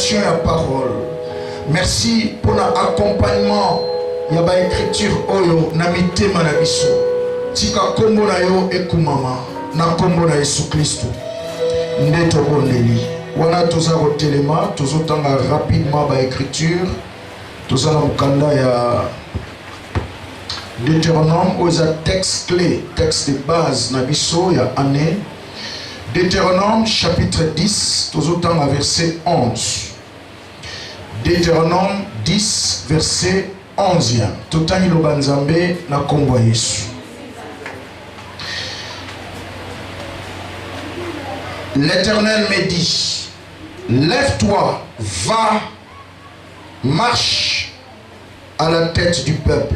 compréhension de la parole. Merci pour l'accompagnement. Il y a une écriture oyo na mitema na biso. Tika kombo na yo ekumama na kombo na Yesu Kristo. Ndeto bondeli. Wana toza kotelema, tozotanga rapidement ba écriture. Toza na mukanda ya Deutéronome aux textes clés, texte de base na biso ya année. Deutéronome chapitre 10, tozotanga verset 11. Deutéronome 10 verset 11. Totangi lobanzambe na kombo ya Yesu. L'Éternel me dit, lève-toi, va, marche à la tête du peuple,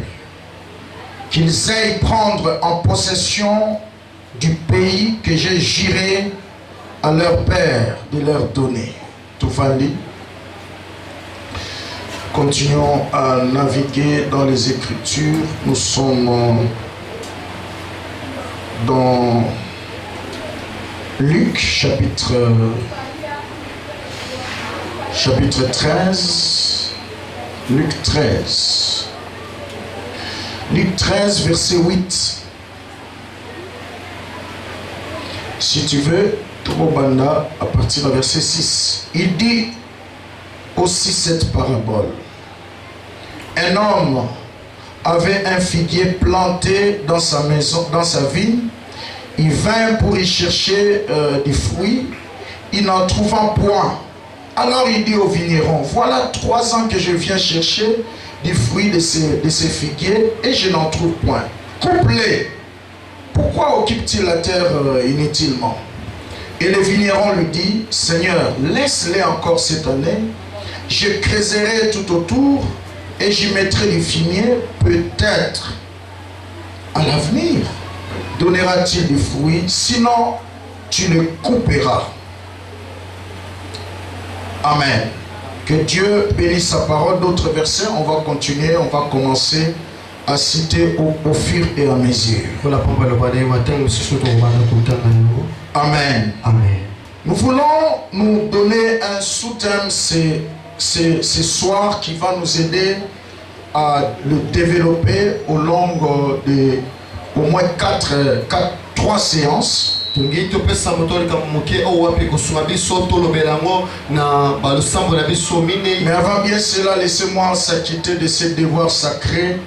qu'ils aillent prendre en possession du pays que j'ai juré à leur père de leur donner. Toufandi. Continuons à naviguer dans les Écritures. Nous sommes dans Luc chapitre 13. Luc 13. Luc 13, verset 8. Si tu veux, Tobanda, à partir du verset 6. Il dit aussi cette parabole. Un homme avait un figuier planté dans sa maison, dans sa vigne. Il vint pour y chercher des fruits. Il n'en trouvant point. Alors il dit au vigneron, voilà 3 ans que je viens chercher des fruits de ces figuiers et je n'en trouve point. Coupe-les. Pourquoi occupe-t-il la terre inutilement? Et le vigneron lui dit, Seigneur, laisse-les encore cette année. Je creuserai tout autour et j'y mettrai du fumier. Peut-être à l'avenir donnera-t-il des fruits, sinon tu le couperas. Amen. Que Dieu bénisse sa parole. D'autres versets, on va continuer, on va commencer à citer au fur et à mesure. Amen. Amen. Nous voulons nous donner un sous-thème ce soir qui va nous aider à le développer au long de au moins 3 séances. Mais avant bien cela, laissez-moi s'acquitter de ce devoir sacré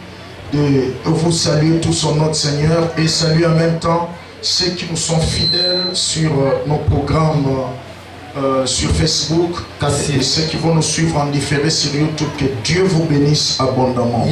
de vous saluer tous au nom de Seigneur et saluer en même temps ceux qui nous sont fidèles sur nos programmes sur Facebook et ceux qui vont nous suivre en différé sur YouTube. Que Dieu vous bénisse abondamment.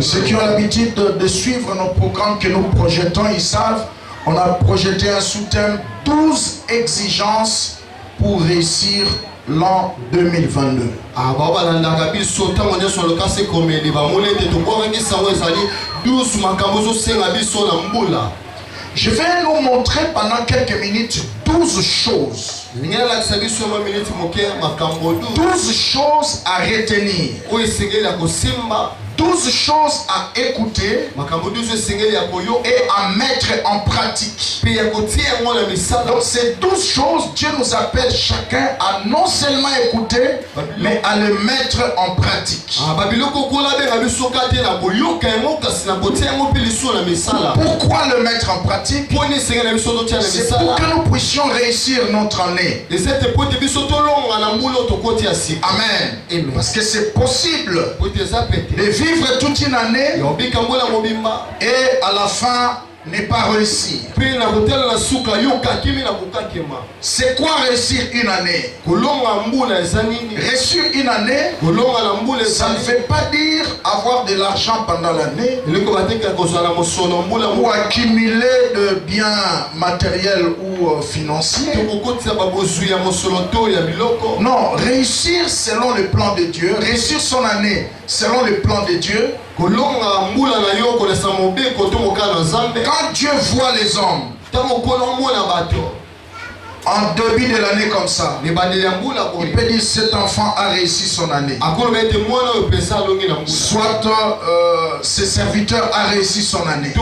Ceux qui ont l'habitude de suivre nos programmes que nous projetons, ils savent, on a projeté un sous-thème 12 exigences pour réussir l'an 2022. Je vais nous montrer pendant quelques minutes 12 choses. 12 choses à retenir. 12 choses à écouter et à mettre en pratique. Donc ces 12 choses, Dieu nous appelle chacun à non seulement écouter, mais à le mettre en pratique. Pourquoi le mettre en pratique? C'est pour que nous puissions réussir notre année. Amen. Parce que c'est possible de vivre toute une année et à la fin ne pas réussir. C'est quoi réussir une année? Réussir une année, ça ne veut pas dire avoir de l'argent pendant l'année ou accumuler de biens matériels ou financiers. Non, réussir selon le plan de Dieu, réussir son année selon le plan de Dieu. Quand Dieu voit les hommes, En début de l'année comme ça, il peut dire cet enfant a réussi son année. Soit ce serviteur a réussi son année.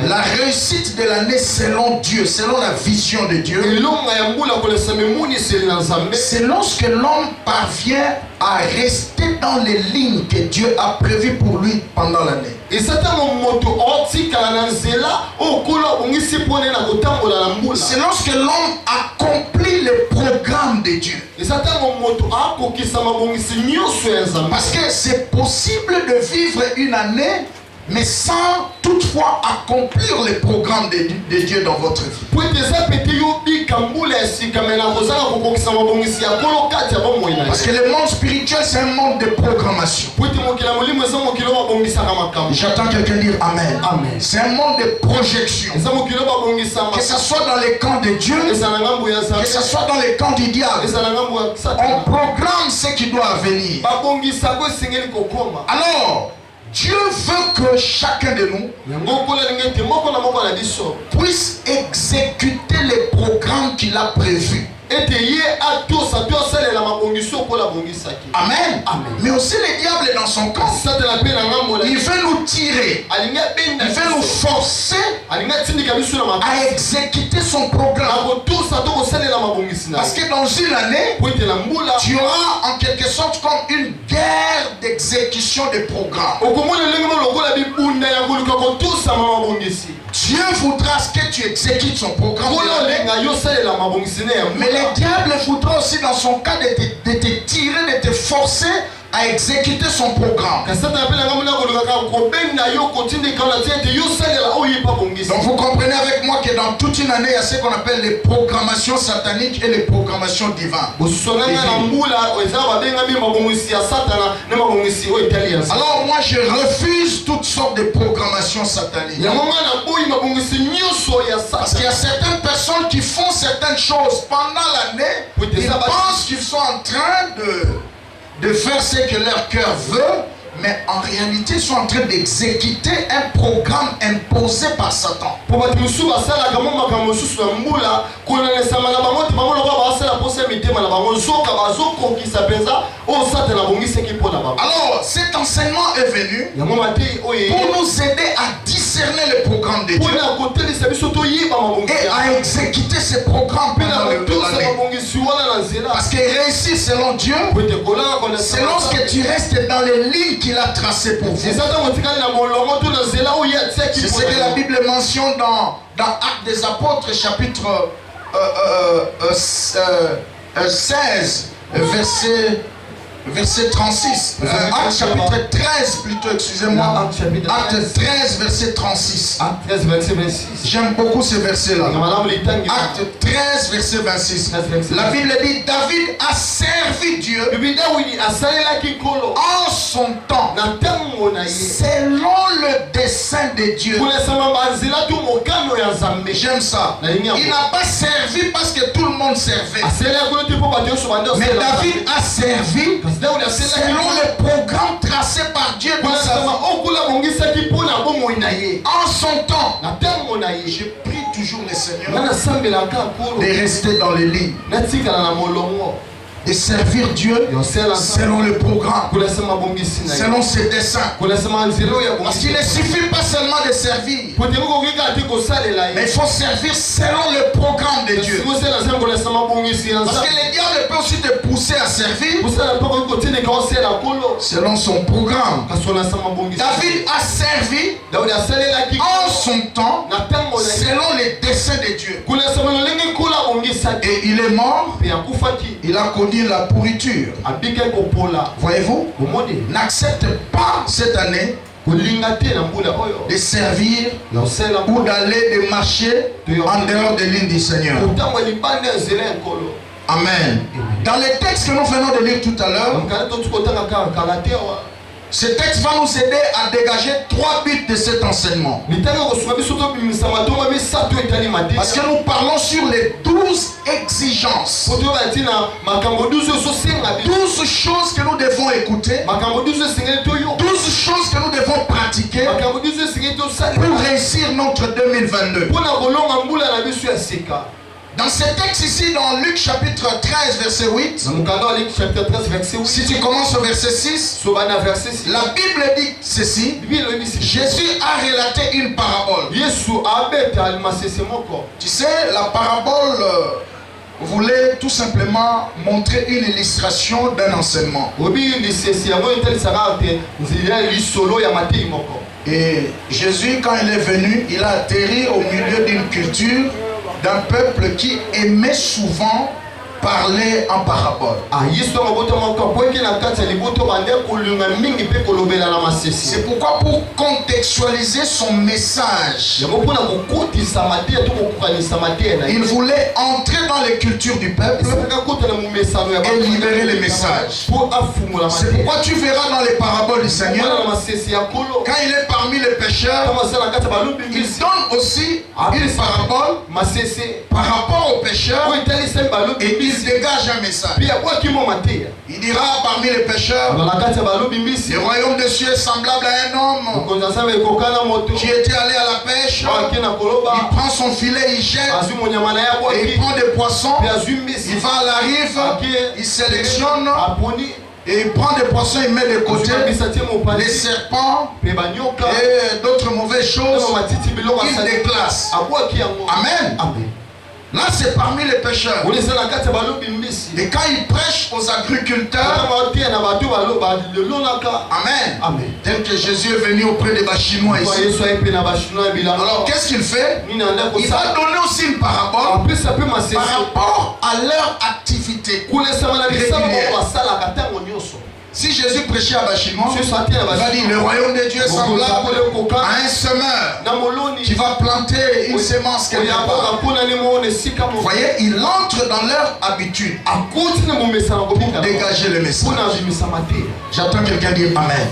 La réussite de l'année selon Dieu, selon la vision de Dieu, c'est lorsque l'homme parvient à rester dans les lignes que Dieu a prévues pour lui pendant l'année. C'est lorsque l'homme accomplit le programme de Dieu. Parce que c'est possible de vivre une année, mais sans toutefois accomplir le programme de Dieu dans votre vie. Parce que le monde spirituel, c'est un monde de programmation. J'attends quelqu'un dire Amen. Amen. C'est un monde de projection. Que ce soit dans les camps de Dieu, que ce soit dans les camps du diable, on programme ce qui doit venir. Alors, Dieu veut que chacun de nous puisse exécuter les programmes qu'il a prévus. Amen. Amen. Mais aussi le diable dans son camp, il veut nous tirer, il veut nous forcer à exécuter son programme. Parce que dans une année, tu auras en quelque sorte comme une guerre d'exécution des programmes. Dieu voudra que tu exécutes son programme. Mais le diable voudra aussi dans son cas de te tirer, de te forcer à exécuter son programme. Donc vous comprenez avec moi que dans toute une année, il y a ce qu'on appelle les programmations sataniques et les programmations divines. Alors moi je refuse toutes sortes de programmations sataniques. Parce qu'il y a certaines personnes qui font certaines choses pendant l'année, ils pensent qu'ils sont en train de faire ce que leur cœur veut, mais en réalité ils sont en train d'exécuter un programme imposé par Satan. Alors cet enseignement est venu pour nous aider à discerner le programme de Dieu et à exécuter ce programme pendant l'année. Parce que réussir selon Dieu, c'est lorsque tu restes dans les lignes qu'il a tracées pour vous. C'est ce que la Bible mentionne dans Actes des Apôtres chapitre 16 verset 36. Acte chapitre 13 plutôt, excusez-moi. Acte 13 verset 36. J'aime beaucoup ce verset là. Acte 13 verset 26. La Bible dit David a servi Dieu en son temps selon le dessein de Dieu. J'aime ça. Il n'a pas servi parce que tout le monde servait. Mais David a servi selon le programme tracé par Dieu dans sa vie. En son temps, je prie toujours le Seigneur de rester dans les lignes, de servir Dieu selon le programme, selon ses desseins. Parce qu'il ne suffit pas seulement de servir, mais il faut servir selon le programme de Dieu. Parce que le diable peut aussi te pousser à servir selon son programme. David a servi en son temps selon les desseins de Dieu. Et il est mort, il a connu la pourriture. Voyez-vous, n'accepte pas cette année de servir ou d'aller de marcher en dehors des lignes du Seigneur. Amen. Dans les textes que nous venons de lire tout à l'heure, ce texte va nous aider à dégager 3 buts de cet enseignement. Parce que nous parlons sur les 12 exigences. 12 choses que nous devons écouter. 12 choses que nous devons pratiquer pour réussir notre 2022. Dans ce texte ici, dans Luc chapitre 13, verset 8, si tu commences au verset 6, la Bible dit ceci. Jésus a relaté une parabole. Tu sais, la parabole voulait tout simplement montrer une illustration d'un enseignement. Et Jésus, quand il est venu, il a atterri au milieu d'une culture, d'un peuple qui aimait souvent parler en parabole. C'est pourquoi pour contextualiser son message, il voulait entrer dans les cultures du peuple et libérer les messages. C'est pourquoi tu verras dans les paraboles du Seigneur, quand il est parmi les pécheurs, il donne aussi une parabole par rapport aux pécheurs et il dégage un message. Il dira parmi les pécheurs, le royaume des cieux est semblable à un homme qui était allé à la pêche. Il prend son filet, il jette et il prend des poissons. Il va à la rive, il sélectionne et il prend des poissons, il met de côté les serpents et d'autres mauvaises choses. Il déclasse. Amen. Là, c'est parmi les pécheurs. Et quand il prêche aux agriculteurs, amen. Tel que Jésus est venu auprès des Chinois ici. Alors, qu'est-ce qu'il fait? Il va donner aussi une parabole par rapport à leur activité régulière. Si Jésus prêchait à Bachinois, il va dire le royaume de Dieu est semblable à un semeur qui va planter une semence quelque part. Vous voyez, il entre dans leur habitude pour dégager le message. J'attends quelqu'un dire Amen.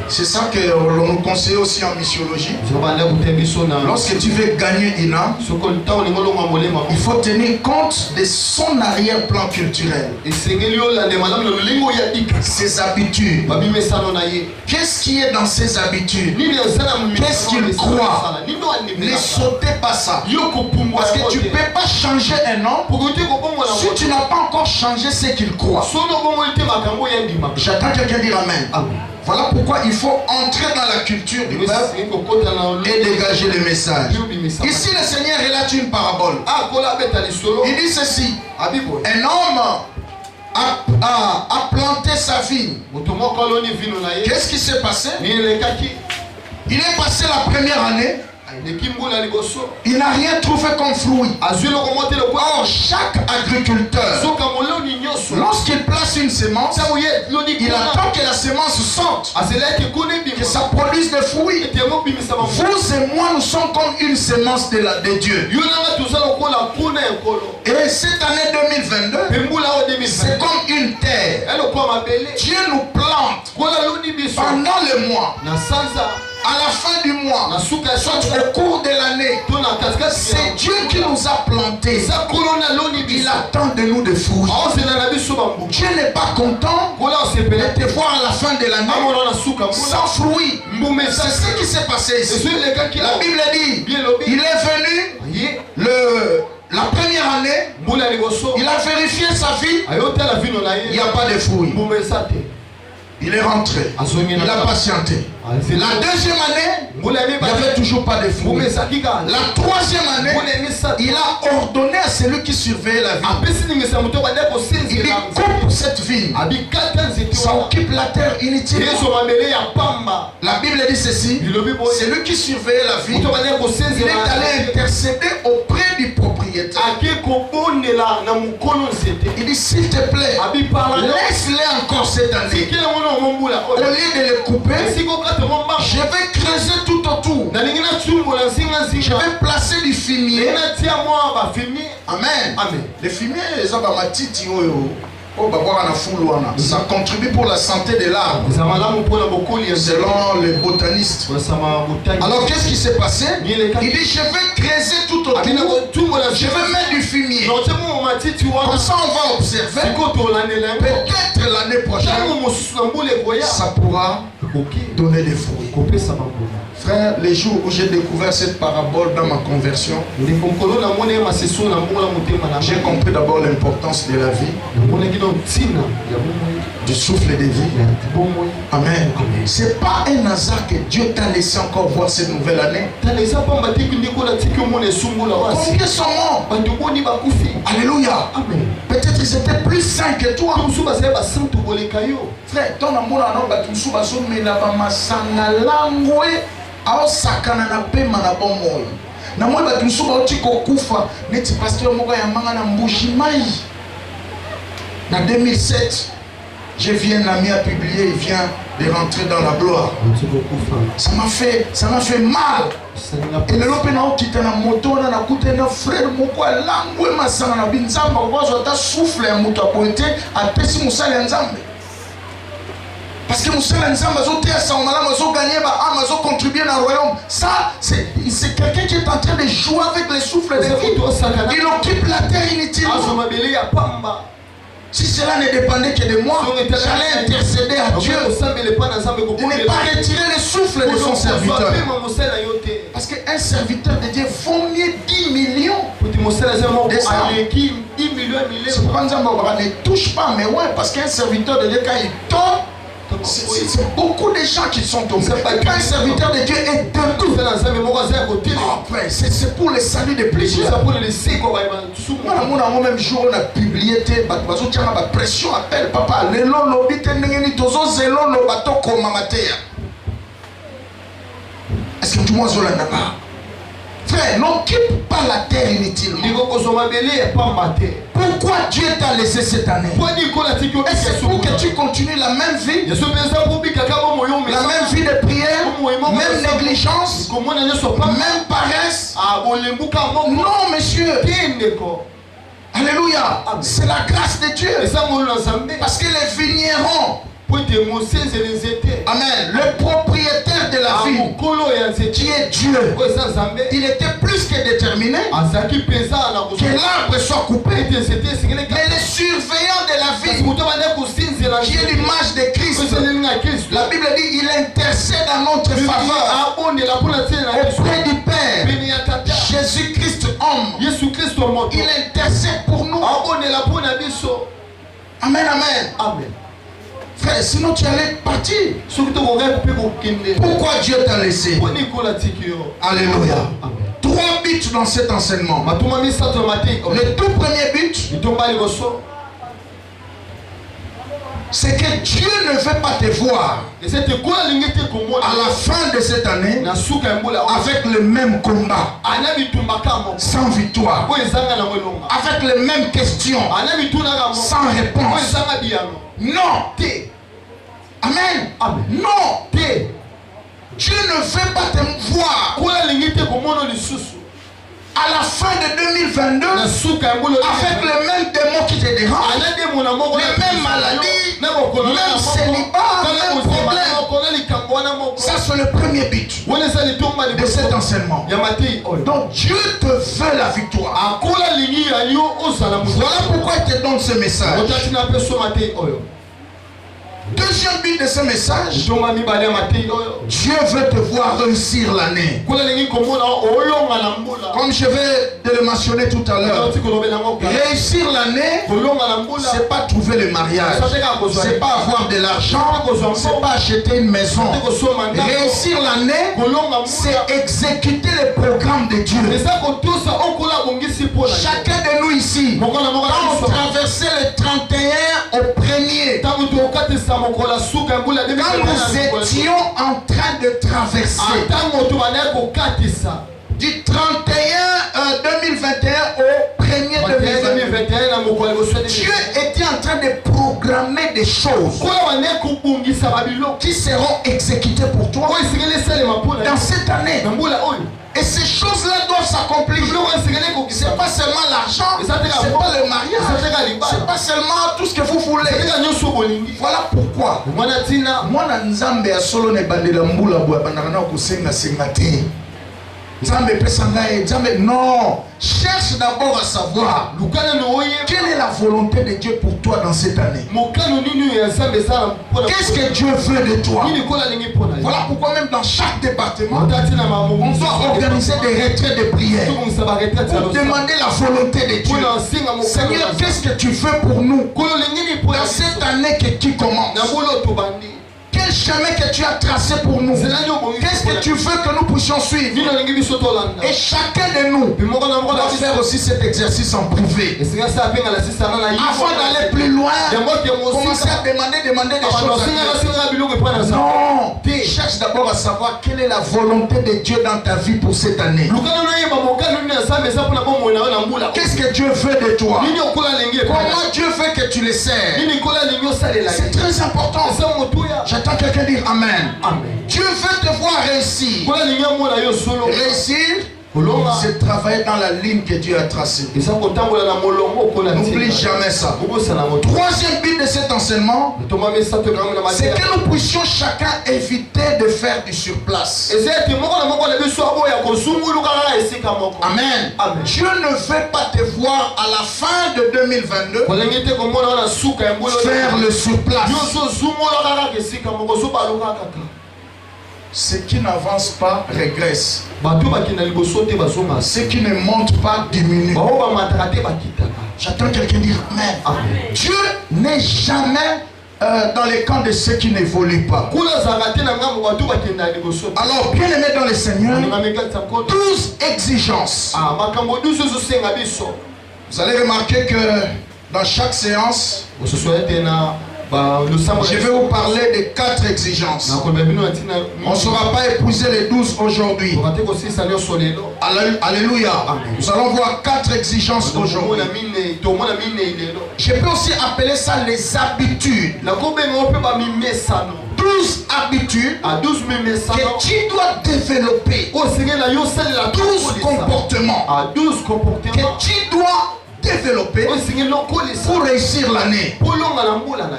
C'est ça que l'on nous conseille aussi en missiologie. Lorsque tu veux gagner une âme, il faut tenir compte de son arrière-plan culturel. Ses habitudes. Qu'est-ce qui est dans ses habitudes? Qu'est-ce qu'il croit? Ne sautez pas ça. Parce que tu ne peux pas changer un homme si tu n'as pas encore changé ce qu'il croit. J'attends quelqu'un dire Amen. Voilà pourquoi il faut entrer dans la culture du peuple et dégager le message. Ici, le Seigneur relate une parabole. Il dit ceci. Un homme a planté sa vigne. Qu'est-ce qui s'est passé? Il est passé la première année. Il n'a rien trouvé comme fruit. Or, chaque agriculteur, lorsqu'il place une semence, il attend que la semence sorte, que ça produise des fruits. Vous et moi, nous sommes comme une semence de Dieu. Et cette année 2022, c'est comme une terre. Dieu nous plante pendant le mois. À la fin du mois, soit au cours de l'année, c'est Dieu qui nous a plantés. Il attend de nous des fruits. Dieu n'est pas content de te voir à la fin de l'année sans fruits. C'est ce qui s'est passé ici. La Bible dit, il est venu la première année, il a vérifié sa vie, il n'y a pas de fruits. Il est rentré, il a patienté. La deuxième année, il n'y avait toujours pas de fruits. La troisième année, il a ordonné à celui qui surveillait la vigne. Il dit coupe cette vigne. Ça occupe la terre inutilement. La Bible dit ceci. Celui qui surveillait la vigne, il est allé intercéder auprès du propriétaire. Il dit s'il te plaît, laisse-les encore cette année. Au lieu de les couper, je vais creuser tout autour. Je vais placer du fumier. Amen. Les fumiers, ça contribue pour la santé de l'arbre, selon les botanistes. Alors qu'est-ce qui s'est passé? Il dit je vais creuser tout autour. Je vais mettre du fumier. Comme ça on va observer. Peut-être l'année prochaine ça pourra donner des fruits. Frère, les jours où j'ai découvert cette parabole dans ma conversion, j'ai compris d'abord l'importance de la vie, du souffle de vie. Amen. C'est pas un hasard que Dieu t'a laissé encore voir cette nouvelle année. Combien sont morts? Alléluia. Peut-être ils étaient plus saints que toi. Frère, ton amour à nous, tu souba so melaba masanga langwe ao sakana na pema na bomo. Na moi ba tu souba otiko kufa neti pasteur moko ya manga na Mbushimai. En 2007, je viens l'ami à publier, il vient de rentrer dans la gloire. Ça m'a fait mal. Et le lopé na okita na moto na na kuta na frère moko langwe masanga na binzamba kwa ta souffle ya moto apointe apesi musala ya nzambe. Parce que Moussala Nzamba gagner, contribuer dans le royaume. Ça, c'est quelqu'un qui est en train de jouer avec les souffles de vie. Il occupe la terre inutilement. Si cela ne dépendait que de moi, j'allais intercéder à Dieu de ne pas retirer les souffles de son serviteur. Parce qu'un serviteur de Dieu vaut mieux 10 millions. C'est pourquoi Nzamba ne touche pas, mais ouais, parce qu'un serviteur de Dieu, quand il tombe, c'est beaucoup de gens qui sont tombés. Quand un serviteur de Dieu est debout, c'est pour le salut de plusieurs. Moi, même jour, on a publié ma pression appelle papa. Est-ce que tout le monde a pas? Frère, n'occupe pas la terre inutilement. Pourquoi Dieu t'a laissé cette année? Et c'est pour que tu continues la même vie, la même vie de prière, même négligence, même paresse. Non, monsieur. Alléluia. C'est la grâce de Dieu. Parce que les vignerons, amen, le propriétaire de la ville, qui est Dieu, il était plus que déterminé que l'arbre soit coupé. Mais le surveillant de la ville, qui est l'image de Christ, la Bible dit il intercède en notre faveur auprès du Père. Jésus-Christ homme, il intercède pour nous. Amen, amen. Amen. Frère, sinon tu allais partir. Pourquoi Dieu t'a laissé? Alléluia. 3 buts dans cet enseignement. Le tout premier but, c'est que Dieu ne veut pas te voir à la fin de cette année avec le même combat, sans victoire, avec les mêmes questions, sans réponse. Non. Amen. Amen. Non. Dieu ne veut pas te voir à la fin de 2022 avec les mêmes démons qui te dérangent, les mêmes maladies, même célibat, même problème. Ça c'est le premier but de cet enseignement. Donc Dieu te veut la victoire. Voilà pourquoi il te donne ce message. Deuxième but de ce message, Dieu veut te voir réussir l'année. Comme je vais te le mentionner tout à l'heure, réussir l'année, c'est pas trouver le mariage, c'est pas avoir de l'argent, c'est pas acheter une maison. Réussir l'année, c'est exécuter le programme de Dieu. Chacun de nous ici, quand on traversait le 31 au premier, quand nous étions en train de traverser du 31 2021 au 1er 2021, Dieu était en train de programmer des choses qui seront exécutées pour toi dans cette année. Et ces choses-là doivent s'accomplir. C'est pas seulement l'argent, c'est pas le mariage, c'est pas seulement tout ce que vous voulez. Voilà pourquoi. Non, cherche d'abord à savoir quelle est la volonté de Dieu pour toi dans cette année. Qu'est-ce que Dieu veut de toi? Voilà pourquoi même dans chaque département, on doit organiser des retraits de prière pour demander la volonté de Dieu. Seigneur, qu'est-ce que tu veux pour nous dans cette année qui commence? Quel chemin que tu as tracé pour nous? Qu'est-ce que tu veux que nous puissions suivre? Et chacun de nous doit faire aussi cet exercice en privé. Avant d'aller plus loin, commencer à demander des choses à Dieu. Non, cherche d'abord à savoir quelle est la volonté de Dieu dans ta vie pour cette année. Qu'est-ce que Dieu veut de toi? Comment Dieu veut que tu le sers? C'est très important. J'attends quelqu'un dire Amen. Amen. Dieu veut te voir réussir. Réussir, c'est travailler dans la ligne que Dieu a tracée. N'oublie jamais ça. Troisième but de cet enseignement, c'est que nous puissions chacun éviter de faire du surplace. Amen. Amen. Dieu ne veut pas te voir à la fin de 2022 faire le surplace. Ce qui n'avance pas régresse. Ce qui ne monte pas diminue. J'attends quelqu'un dire Amen. Amen. Dieu n'est jamais dans les camps de ceux qui n'évoluent pas. Alors, bien aimé dans le Seigneur, 12 exigences. Vous allez remarquer que dans chaque séance, je vais vous parler de 4 exigences. On ne saura pas épouser les 12 aujourd'hui. Alléluia. Nous allons voir 4 exigences aujourd'hui. Je peux aussi appeler ça les habitudes. 12 habitudes que tu dois développer. 12 comportements que tu dois développer pour réussir l'année.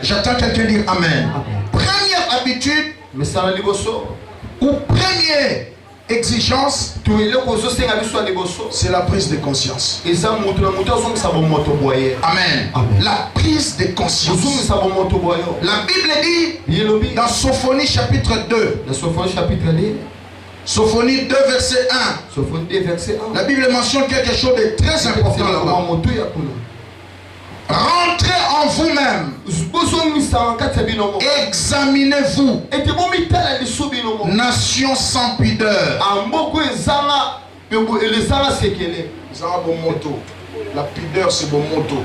J'attends quelqu'un dire Amen. Première habitude ou première exigence, c'est la prise de conscience. Amen. La prise de conscience. La Bible dit dans Sophonie chapitre 2, Sophonie 2 verset 1. La Bible mentionne quelque chose de très important là-bas. Rentrez en vous-même. Examinez-vous. Nation sans pudeur. La pudeur c'est bon moto.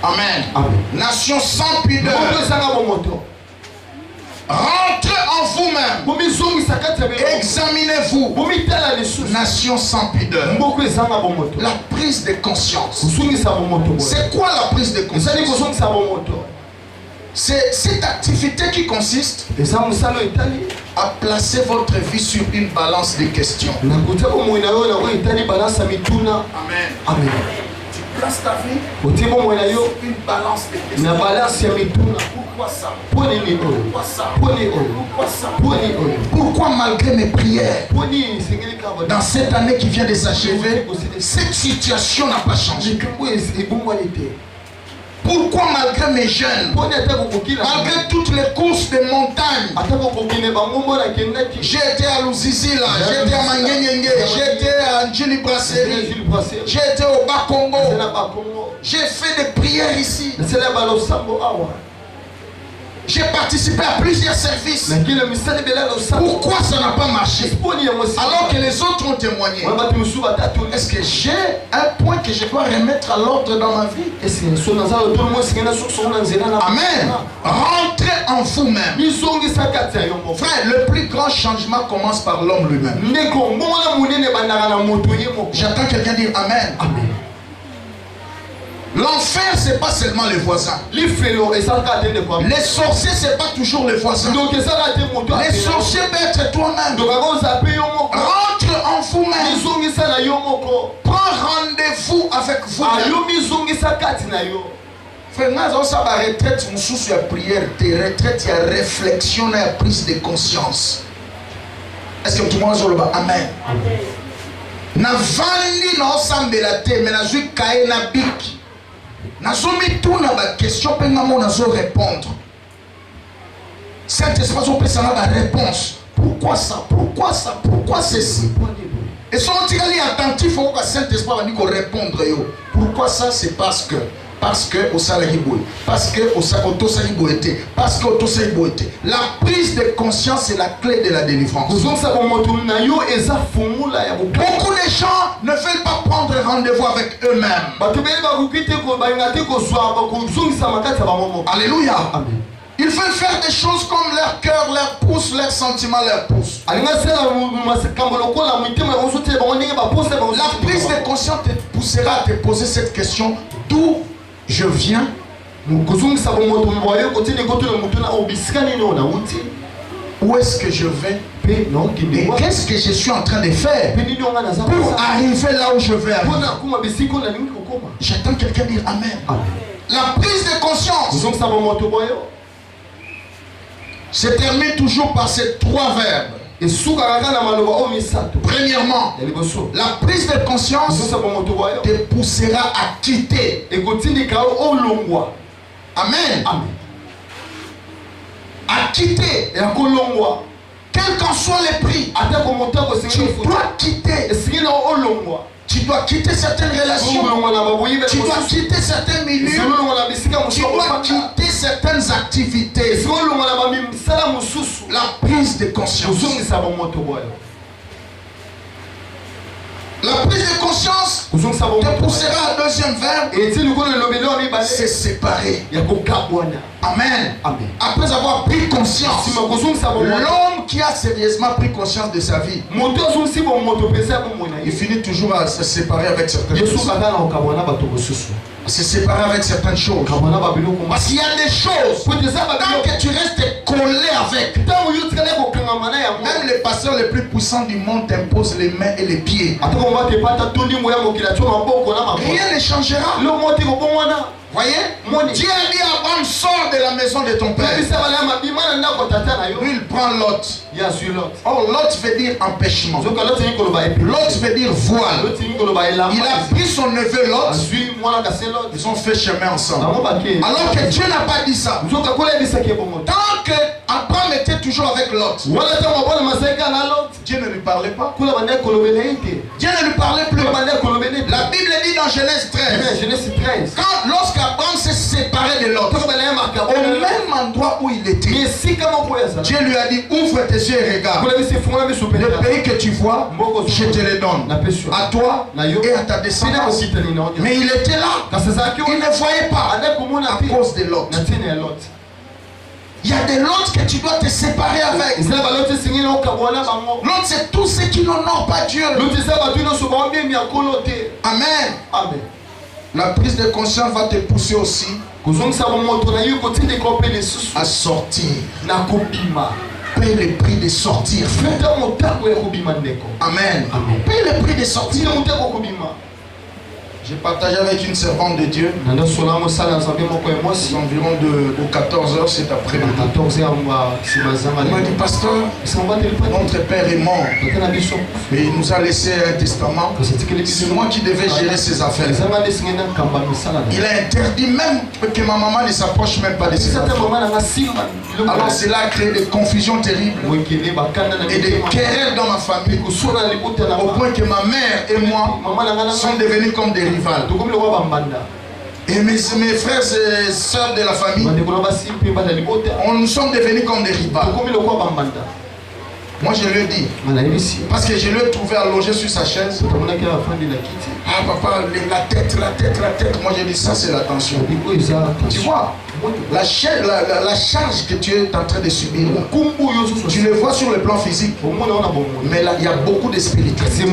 Amen. Nation sans pudeur. Rentrez en vous-même. Examinez-vous. Nation sans pudeur. La prise de conscience. C'est quoi la prise de conscience? C'est cette activité qui consiste à placer votre vie sur une balance de questions. Amen. Amen. Place ta vie une balance de questions. Pourquoi ça? Pourquoi ça? Pourquoi ça? Pourquoi malgré mes prières, dans cette année qui vient de s'achever, cette situation n'a pas changé? Pourquoi malgré mes jeunes, malgré toutes les courses de montagne, j'ai été à Luzizi là, j'ai été à Mangenyenge, j'ai été à Njili Brasserie, j'ai été au Bas-Congo, j'ai fait des prières ici, j'ai participé à plusieurs services. Pourquoi ça n'a pas marché alors que les autres ont témoigné? Est-ce que j'ai un point que je dois remettre à l'ordre dans ma vie? Amen. Rentrez en vous-même. Frère, le plus grand changement commence par l'homme lui-même. J'attends quelqu'un dire Amen. Amen. L'enfer, c'est pas seulement les voisins. Les sorciers, c'est pas toujours les voisins. Les sorciers peuvent être toi-même. Rentre en vous-même. Prends rendez-vous avec vous-même. Frère, nous avons ça la retraite, nous sommes sur la prière, des retraites, il y a réflexion, il y a prise de conscience. Est-ce que tout le monde dit Amen? Navandi na osambela te mais nazui kaye na biki. Nazomi tout na ba question pe ngamo nazo répondre. Cet espace on peut savoir la réponse. Pourquoi ça? Pourquoi ça? Pourquoi ceci? Et si on est attentif au Saint-Esprit va dire qu'on répondre. Pourquoi ça? C'est parce que au salariboy, parce que au salariboité, parce que au salariboité. La prise de conscience est la clé de la délivrance. Beaucoup de gens ne veulent pas prendre rendez-vous avec eux-mêmes. Alléluia. Amen. Ils veulent faire des choses comme leur cœur leur pousse, leurs sentiments leur poussent. La prise de conscience te poussera à te poser cette question: d'où je viens? Où est-ce que je vais? Et qu'est-ce que je suis en train de faire pour arriver là où je vais arriver? J'attends quelqu'un dire Amen. La prise de conscience se termine toujours par ces trois verbes. Premièrement, la prise de conscience te poussera à quitter. Amen. À quitter. Quel qu'en soit les prix, tu dois quitter. Tu dois quitter certaines relations. Tu dois quitter certains milieux. Tu dois quitter certaines activités. La prise de conscience. La prise de conscience te poussera à deuxième verbe. C'est séparé. Amen. Après avoir pris conscience, l'homme qui a sérieusement pris conscience de sa vie, il finit toujours à se séparer avec certaines choses. Se séparer avec certaines choses. Parce qu'il y a des choses, tant que tu restes collé avec, même les pasteurs les plus puissants du monde t'imposent les mains et les pieds. Rien ne changera. Voyez, Dieu a dit à Abraham: sors de la maison de ton père. Lui, il prend Lot. Oh, Lot veut dire empêchement. Lot veut dire voile. Il a pris son neveu Lot. Ils ont fait chemin ensemble. Alors que Dieu n'a pas dit ça. Tant que Abraham était toujours avec Lot, Dieu ne lui parlait pas. Dieu ne lui parlait plus. La Bible dit dans Genèse 13, lorsqu'Abraham s'est séparé de Lot, au même endroit où il était, Dieu lui a dit: ouvre tes yeux et regarde. Le pays que tu vois, je te le donne à toi et à ta descendance. Mais il était là, il ne voyait pas à cause de Lot. Il y a des lots que tu dois te séparer avec. L'autre, c'est tous ceux qui n'honorent pas Dieu. Amen. La prise de conscience va te pousser aussi à sortir. Paye le prix de sortir. Amen. Paye le prix de sortir. J'ai partagé avec une servante de Dieu. C'est environ de 14h cet après-midi. Elle m'a dit: pasteur, notre père est mort. Mais il nous a laissé un testament. C'est moi qui devais gérer ses affaires. Il a interdit même que ma maman ne s'approche même pas de ses affaires. Alors cela a créé des confusions terribles et des querelles dans ma famille, au point que ma mère et moi sont devenus comme des rivales. Et mes frères et sœurs de la famille, nous sommes devenus comme des rivales. Moi je lui ai dit, parce que je lui ai trouvé allongé sur sa chaise. Ah papa, la tête, moi j'ai dit: ça c'est la tension. Tu vois, la charge que tu es en train de subir là, tu le vois sur le plan physique, mais là il y a beaucoup de spiritualité.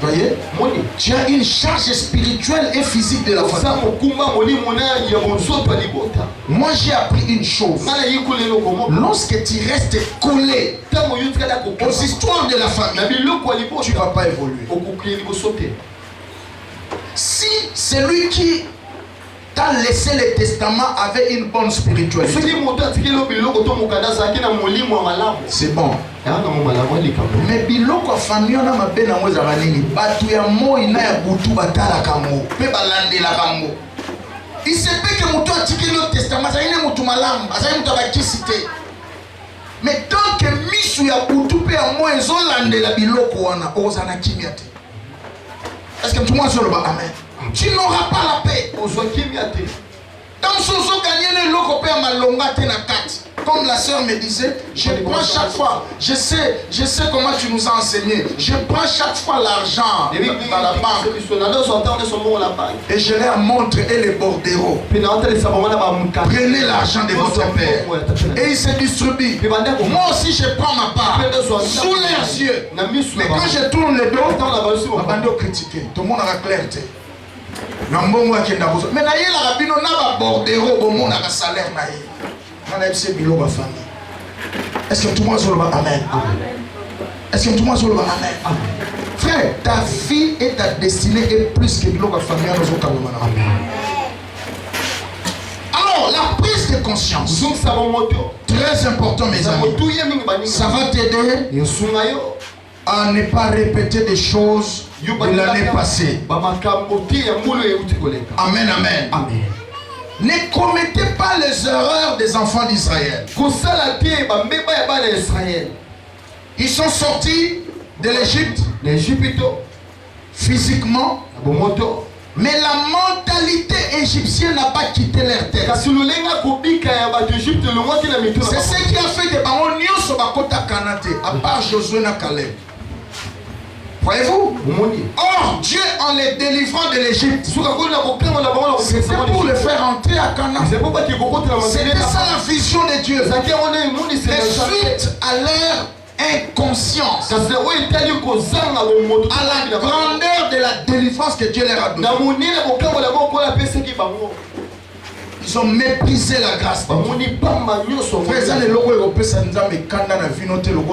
Voyez, tu as une charge spirituelle et physique de la famille. Moi j'ai appris une chose: lorsque tu restes collé aux histoires de la famille, tu ne vas pas évoluer. Si celui qui t'as laissé le testament avec une bonne spiritualité. C'est bon. Mais biloko famille on a ma belle en moza banini. Batu ya mo ina ya butu batala kamo. Pe balande la kamo. Il se peut que mutu atiki le testament, ça ine mutu malamu, ça ine mutu abakisite. Mais tant que misu ya butu pe ya mo ezolande la biloko wana, ozana kimiate. Est-ce que tout le monde se le bat? Amen. Tu n'auras pas la paix. Dans ce sens, gagner le loco père malonga te na kat. Comme la sœur me disait, je prends chaque fois, je sais comment tu nous as enseigné. Je prends chaque fois l'argent dans la banque. Et je leur montre et les bordereaux. Prenez l'argent de votre père. Et il se distribue. Moi aussi je prends ma part. Sous leurs yeux. Mais quand je tourne le dos, on va critiquer. Tout le monde a la clarté. Mais na ye la rabino na ba bordereau au monde a salaire na ye. Est-ce que tout le monde se le va? Amen. Est-ce que tout le monde se le va? Amen. Frère, ta vie et ta destinée est plus que de l'eau famille. Alors, la prise de conscience, très important, mes amis. Ça va t'aider à ne pas répéter des choses de l'année passée. Amen, amen. Amen. Ne commettez pas les erreurs des enfants d'Israël. Ils sont sortis de l'Égypte physiquement, mais la mentalité égyptienne n'a pas quitté leur tête. C'est ce qui a fait des barons sur Bakota Kanate, à part Josué et Caleb. Voyez-vous? Or, Dieu, en les délivrant de l'Égypte, c'était pour les faire entrer à Canaan. C'était ça la vision de Dieu. Mais suite à leur inconscience, à la grandeur de la délivrance que Dieu leur a donnée, ils ont méprisé la grâce de Dieu.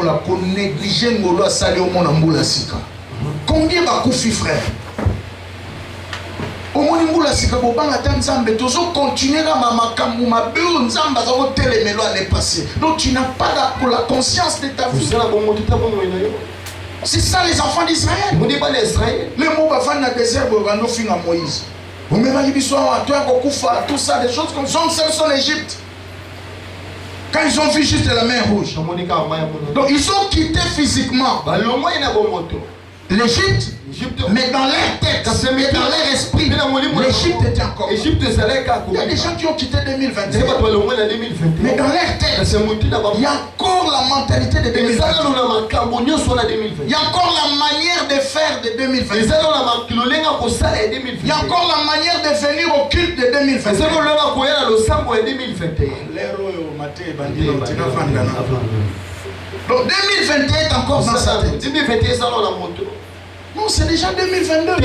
Combien va couper frère? Au moins il sika bobanga tanzambe tozo continuer à mamakambu mabeau nzamba za hôtel melo année passée. Donc tu n'as pas la conscience de ta vie. C'est ça les enfants d'Israël. Les mots bafan na désert bobando finga Moïse. Vous même ali biso toi kokufa tout ça des choses comme ça en Égypte. Quand ils ont vu juste la mer rouge. Donc ils ont quitté physiquement l'Égypte, mais dans leur tête, mais dans leur esprit, l'Égypte était encore. Il y a des gens qui ont quitté 2021. Mais dans leur tête, il y a encore la mentalité de 2021. Il y a encore la manière de faire de 2021. Il y a encore la manière de venir au culte de 2021. Donc 2021 est encore dans sa tête. Non, c'est déjà 2022.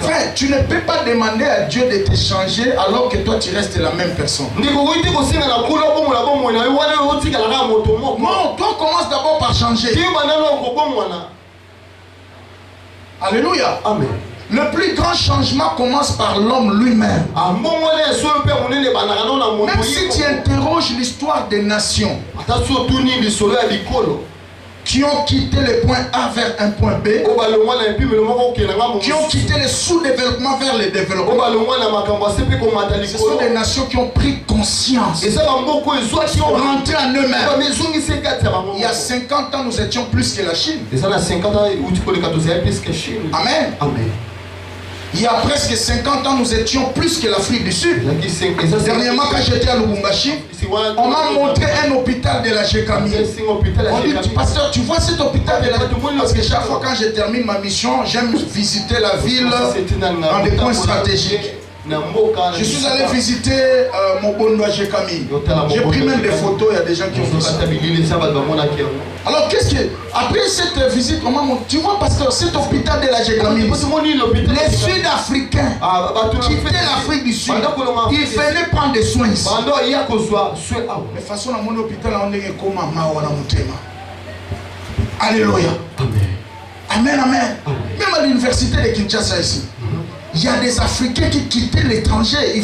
Frère, tu ne peux pas demander à Dieu de te changer alors que toi tu restes la même personne. Non, toi commence d'abord par changer. Alléluia. Amen. Le plus grand changement commence par l'homme lui-même. Même si tu interroges l'histoire des nations qui ont quitté le point A vers un point B, qui ont quitté le sous-développement vers le développement, ce sont des nations qui ont pris conscience, qui ont rentré en eux-mêmes. Il y a 50 ans, nous étions plus que la Chine. Amen. Amen. Il y a presque 50 ans, nous étions plus que l'Afrique du Sud. Dernièrement, quand j'étais à Lubumbashi, on m'a montré un hôpital de la Gécamie. On dit, pasteur, tu vois cet hôpital de la Gécamie? Parce que chaque fois quand je termine ma mission, j'aime visiter la ville dans des points stratégiques. Je suis allé visiter Mobondo à Gécamie. J'ai pris même des photos, il y a des gens qui ont vu ça. Alors qu'est-ce que... Après cette visite, tu vois pasteur, cet hôpital de la Gécamie, les Sud-Africains quittaient l'Afrique du Sud, ils venaient prendre des soins ici. De façon à mon hôpital, on est comme un mawa. Alléluia. Amen, amen. Même à l'université de Kinshasa ici. Il y a des Africains qui quittaient l'étranger. Ils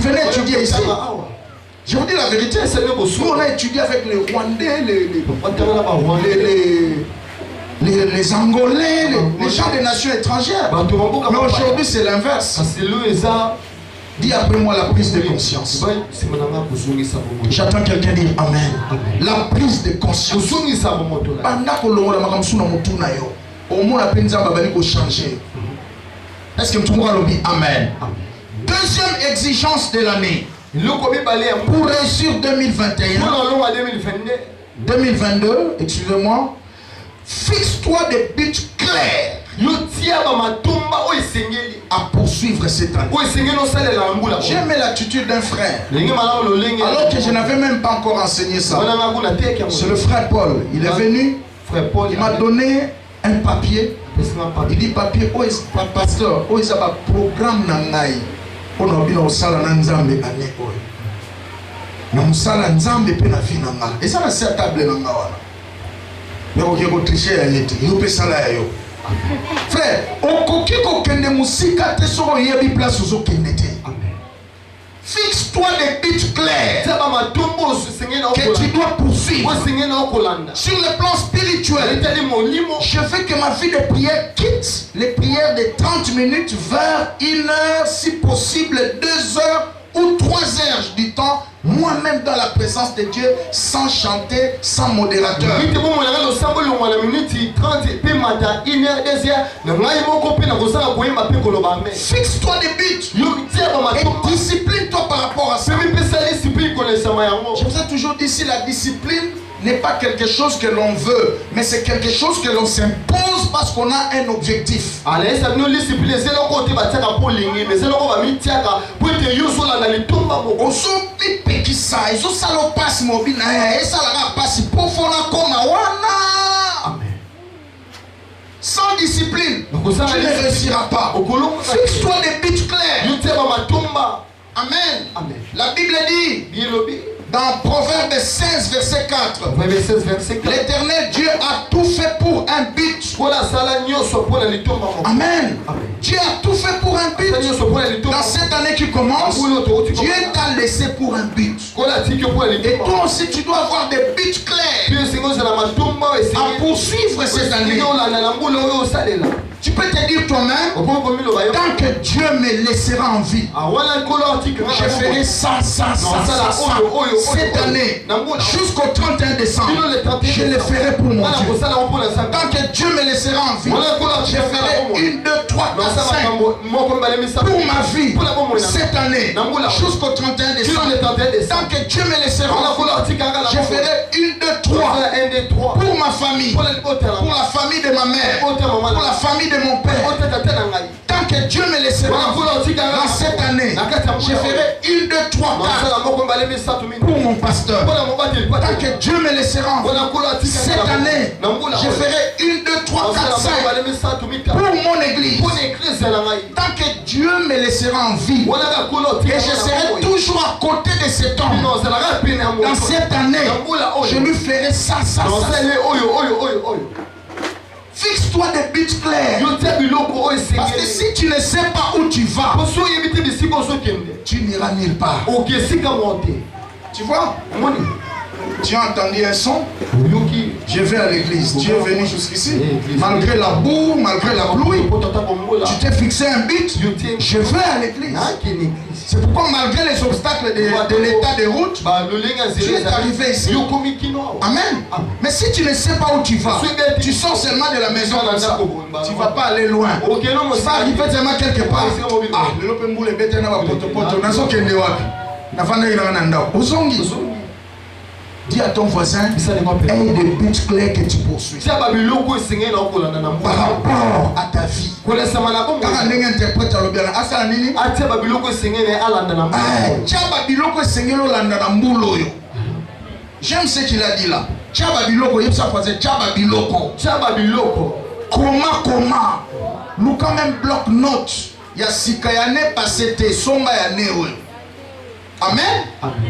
venaient étudier ici. Je vous dis la vérité. Nous, on a étudié avec les Rwandais, les Angolais, les gens des nations étrangères. Mais aujourd'hui, c'est l'inverse. Dis après moi la prise de conscience. J'attends quelqu'un dire Amen. La prise de conscience. Est-ce que tout le monde dit Amen? Deuxième exigence de l'année. Pour réussir 2022, excusez-moi, fixe-toi des buts clairs à poursuivre cette année. J'ai aimé l'attitude d'un frère, alors que je n'avais même pas encore enseigné ça. C'est le frère Paul. Il est venu, il m'a donné un papier. Il dit papier, pasteur, il y a un programme nangai. On a bien au sala nanzambe année. Na musala nzambe pe na vie nanga. Et ça c'est table nanga wana. Yoko ko tricher ya yeti. Yo pe sala yo. Frère, okoki ko kende musika te soko yebi place zo kende te. Fixe-toi des buts clairs que tu dois poursuivre. Sur le plan spirituel, je veux que ma vie de prière quitte les prières de 30 minutes vers 1 heure, si possible 2 heures ou 3 heures du temps, moi-même dans la présence de Dieu, sans chanter, sans modérateur. Fixe-toi des buts et discipline-toi par rapport à ça. Je vous ai toujours dit, si la discipline n'est pas quelque chose que l'on veut, mais c'est quelque chose que l'on s'impose parce qu'on a un objectif. Sans discipline, tu ne réussiras pas. Fixe-toi des buts clairs. Amen. La Bible dit dans Proverbe 16, verset 4, l'Éternel Dieu a tout fait pour un but. Amen. Dieu a tout fait pour un but. Dans cette année qui commence, Dieu t'a laissé pour un but. Et toi aussi, tu dois avoir des buts clairs à poursuivre cette année. Tu peux te dire toi-même, tant que Dieu me laissera en vie, je ferai ça. Cette année, jusqu'au 31 décembre, je le ferai pour mon Dieu. Tant que Dieu me laissera en vie, je ferai 1, 2, 3, 4, 5 pour ma vie. Cette année, jusqu'au 31 décembre, tant que Dieu me laissera en vie, je ferai 1, 2, 3 pour ma famille, pour la famille de ma mère, pour la famille de mon père. Tant que Dieu me laissera dans cette année, je ferai 1, 2, 3, 4 pour mon pasteur. Tant que Dieu me laissera cette année, je ferai 1, 2, 3, 4, 5 pour mon église. Tant que Dieu me laissera en vie, et je serai toujours à côté de cet homme, dans cette année, je lui ferai ça. Fixe-toi des buts clairs. Parce que si tu ne sais pas où tu vas, tu n'iras nulle part. Tu vois? Tu as entendu un son? Je vais à l'église. Tu es venu jusqu'ici. Malgré la boue, malgré la pluie, tu t'es fixé un but. Je vais à l'église. C'est pourquoi malgré les obstacles de l'état de route, tu es arrivé ici. Amen. Mais si tu ne sais pas où tu vas, tu sors seulement de la maison comme ça. Tu ne vas pas aller loin. Tu vas arriver seulement quelque part. Dis à ton voisin, aie des buts clairs que tu poursuis par rapport à ta vie. Car un interprète à l'obéra, j'aime ce qu'il a dit là. Comment nous quand même bloc note. Il y a Sikayane passé te songa ya newe. Amen.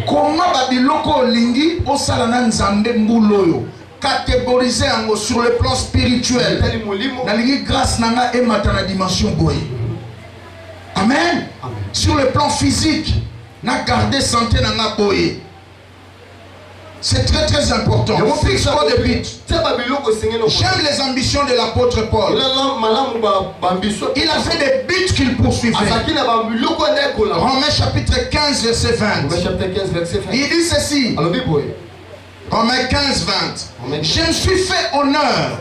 Comment babiloko lingi osala na nzambe mbuloyo catégoriser sur le plan spirituel. Nalingi grâce nanga et matana dimension boy. Amen. Sur le plan physique, na garder santé nanga boy. C'est très très important. Fixe pas de but. J'aime les ambitions de l'apôtre Paul. Il a fait des buts qu'il poursuivait. Romains chapitre 15 verset 20. Il dit ceci. Romains 15 20. Je me suis fait honneur.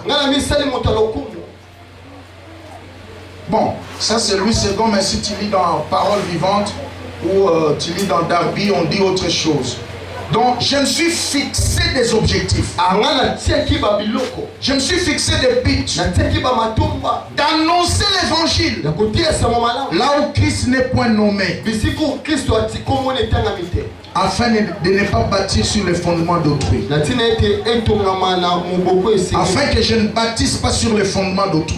Bon, ça c'est Louis II, mais si tu lis dans Parole vivante ou tu lis dans Darby, on dit autre chose. Donc, je me suis fixé des objectifs. Je me suis fixé des buts. D'annoncer l'évangile. Là où Christ n'est point nommé. Afin de ne pas bâtir sur les fondements d'autrui. Afin que je ne bâtisse pas sur les fondements d'autrui.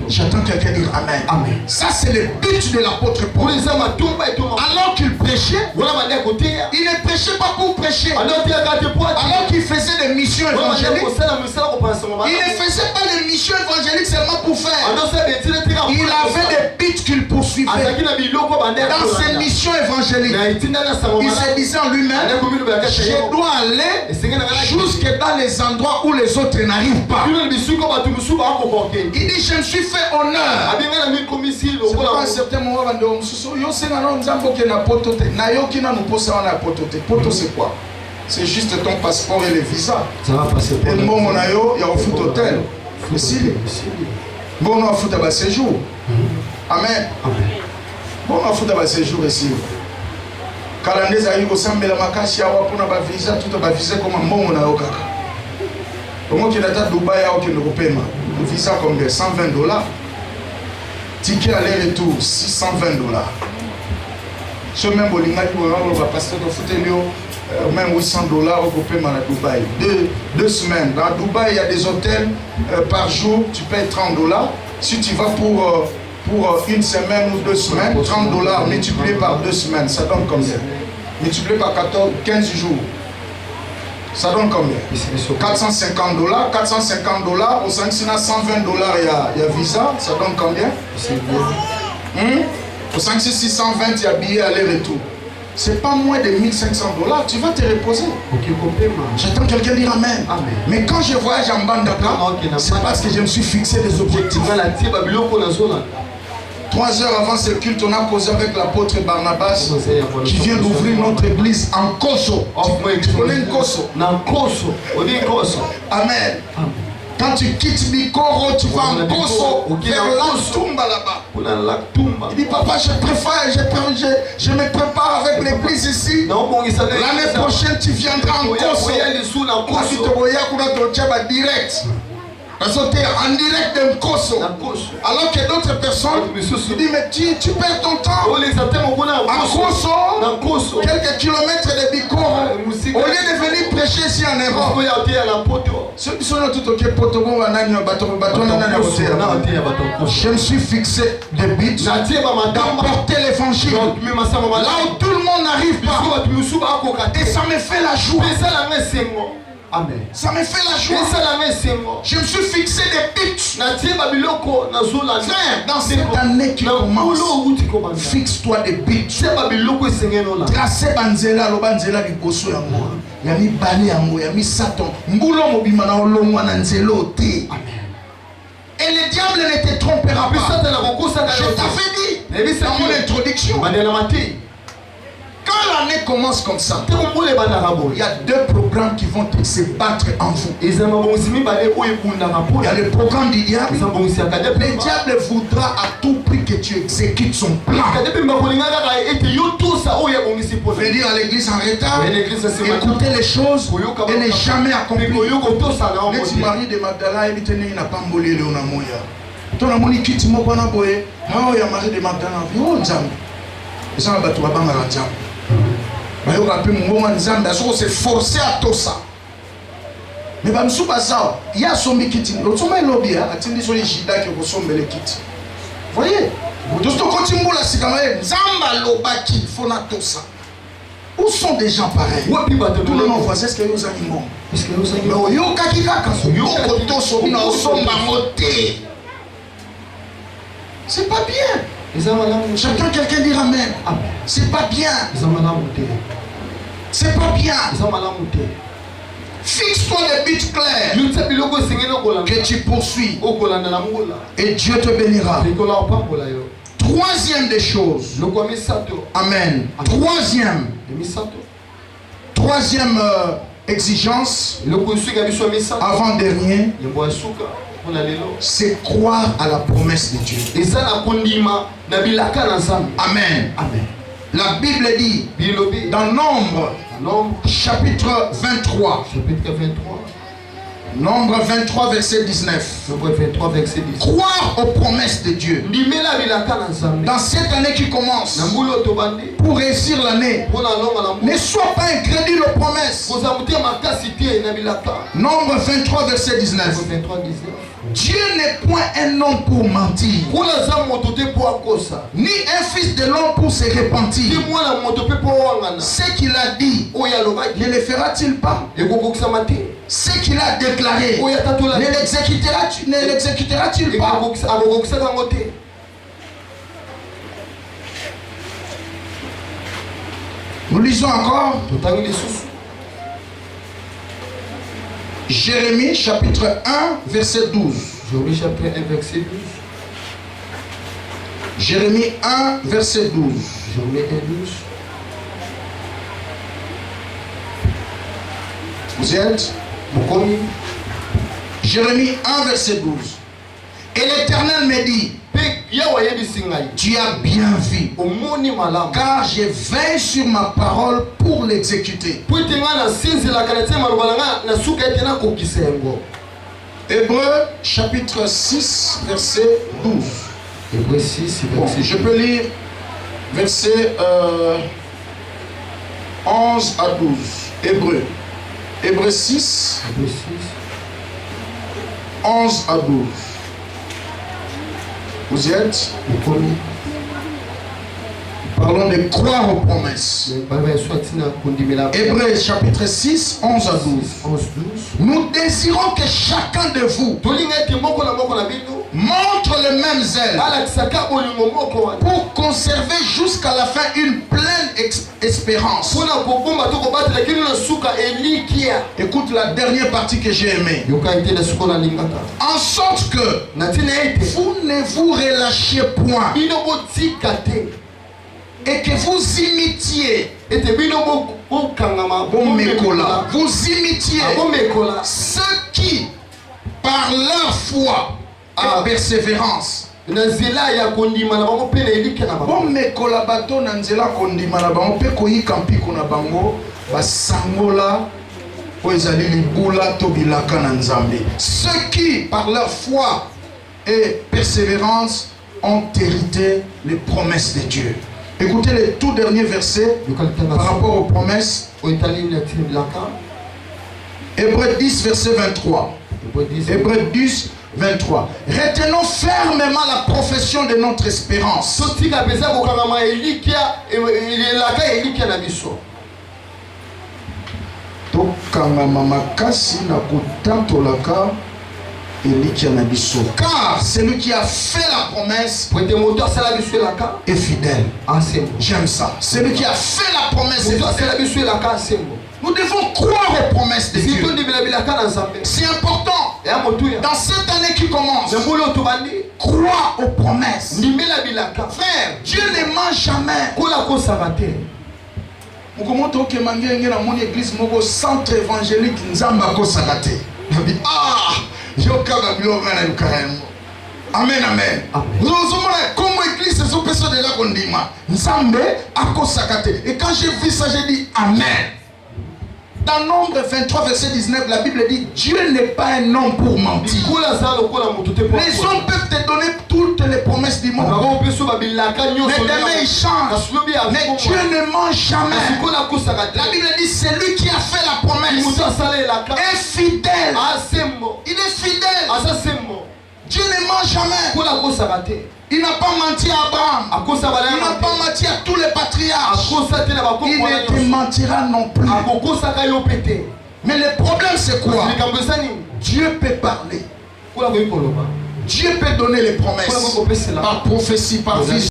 J'attends quelqu'un dire Amen. Amen. Ça c'est le but de l'apôtre Paul. Alors qu'il prêchait, il ne prêchait pas pour prêcher. Alors qu'il faisait des missions évangéliques, il ne faisait pas des missions évangéliques seulement pour faire. Il avait des buts qu'il poursuivait. Dans ses missions évangéliques, il se disait en lui-même, je dois aller jusque dans les endroits où les autres n'arrivent pas. Il dit, je me suis fait honneur. C'est pas un certain moment, poto c'est quoi? C'est juste ton passeport et le visa. Et le moment il y a un foot hôtel. Bon, on a un foot à séjour. Amen. Bon, on a un foot à séjour ici. Kalandez a eu au sein de la Makashi, on a un visa, tout un visa comme un bon on a au kaka. Au moins qu'il a à Dubaï, il y a aucun paiement. Le visa comme de $120. Ticket aller-retour, $620. Ce même Bolinga qui va passer au Foutelio, même $800 au paiement à Dubaï. Deux semaines. Dans Dubaï, il y a des hôtels par jour, tu payes $30. Si tu vas pour une semaine ou 2 semaines, $30 multiplié par 2 semaines, ça donne combien? Multiplié par 15 jours, ça donne combien? $450. $450, au 5 $120, il y a visa, ça donne combien? Au 5 620, il y a billet aller-retour. C'est pas moins de $1500, tu vas te reposer. J'attends quelqu'un dire Amen. Mais quand je voyage en Bandaka, c'est parce que je me suis fixé des objectifs. 3 heures avant ce culte, on a causé avec l'apôtre Barnabas qui vient d'ouvrir notre église en Koso. Tu connais Koso? Amen. Quand tu quittes Bikoro, tu vas en Koso, vers Lantumba là-bas. Il dit, papa, je me prépare avec l'église ici. L'année prochaine, tu viendras en Koso. Direct. En direct de Koso. Alors que d'autres personnes disent, mais tu perds ton temps. À Koso, quelques kilomètres de Bikoro, au lieu de venir prêcher ici en Europe. Ceux qui sont là tout ok, je me suis fixé des buts d'apporter l'évangile là où tout le monde n'arrive pas. Et ça me fait la joie. Amen. Ça me fait la joie. Je me suis fixé des buts. Frère, dans cette année qui commence, fixe-toi des buts. Tracez banzela, lo banzela liboso yango. Yami bale yango, yami Satan. Mbulo mobima na olongwa na nzelo te. Et le diable ne te trompera pas. Je t'avais dit dans mon introduction. Quand l'année commence comme ça, il y a 2 programmes qui vont se battre en vous. Il y a le programme du diable. Le diable voudra à tout prix que tu exécutes son plan. Venir à l'église en retard, écouter les choses et ne jamais accomplir. Le mari de Magdala il n'a pas mbolé le namoya. Ton amoni kiti moko na boye, hao ya mari de Magdala yo nzambe. Ça va battre banga la nzambe. Mais on a pu m'envoyer nzambe, parce c'est forcé à tout ça. Mais bah m'sou basa, il y a son kiti. L'autre sommet lobby a attendu sur les jida qui ressemble les kits. Voyez? Tout ce que continue la sikamae, nzamba lobaki, faut na tout ça. Où sont des gens pareils? Tout le monde voit, est-ce que vous avez bon? Est-ce que vous avez bon? C'est pas bien. J'entends quelqu'un dire amen. C'est pas bien. C'est pas bien. Fixe-toi des buts clairs que tu poursuis et Dieu te bénira. Troisième des choses. Amen. Troisième exigence, avant-dernier, c'est croire à la promesse de Dieu. Amen. La Bible dit dans Nombre, chapitre 23. Nombre 23, verset 19. Croire aux promesses de Dieu. Dans cette année qui commence, pour réussir l'année, ne sois pas incrédule aux promesses. Nombre 23, verset 19. Dieu n'est point un homme pour mentir, ni un fils de l'homme pour se repentir. Ce qu'il a dit, ne le fera-t-il pas? Ce qu'il a déclaré, ne l'exécutera-t-il pas? Nous lisons encore Jérémie chapitre 1 verset 12. Jérémie 1 verset 12. Vous êtes? Jérémie 1 verset 12. Et l'Éternel me dit, tu as bien vu, car je veille sur ma parole pour l'exécuter. Hébreux chapitre 6 verset 12. Hébreux 6 verset 12. Je peux lire verset 11 à 12. Hébreux 6 11 à 12. Vous y êtes? Parlons de croire aux promesses. Hébreux chapitre 6, 11 à 12. Nous désirons que chacun de vous montre le même zèle pour conserver jusqu'à la fin une pleine espérance. Écoute la dernière partie que j'ai aimée. En sorte que vous ne vous relâchiez point et que vous imitiez vous imitiez ceux qui par leur foi et persévérance bomekola bato na nzela kondima na bango mpe koyika mpiko na bango basangola po ezali libula to bilaka na Nzambe. Ceux qui par leur foi et persévérance ont hérité les promesses de Dieu. Écoutez les tout derniers versets par rapport aux promesses. Hébreux 10 verset 23. Hébreux 10 23. Retenons fermement la profession de notre espérance. Car celui qui a fait la promesse est fidèle. J'aime ça. Celui qui a fait la promesse est fidèle. Nous devons croire aux promesses de Dieu. C'est important. Dans cette année qui commence, crois aux promesses. Frère, Dieu ne ment jamais. Mukomoto ke mangenge na mon église moko centre évangélique nzamba ko sakate. Ah, yoka biloka na yukaremo. Amen, amen. Nous sommes là comme église ces personnes de la kondima. Nzambe akosakate. Et quand j'ai vu ça, j'ai dit amen. Dans Nombre 23 verset 19, la Bible dit Dieu n'est pas un homme pour mentir. Les hommes peuvent te donner toutes les promesses du monde, mais demain ils changent. Mais Dieu ne ment jamais. La Bible dit c'est lui qui a fait la promesse est fidèle. Il est fidèle. Dieu ne ment jamais. Il n'a pas menti à Abraham. Il n'a pas menti à tous les patriarches. Il ne te mentira non plus. Mais le problème c'est quoi? Dieu peut parler. Dieu peut donner les promesses par prophétie, par vision.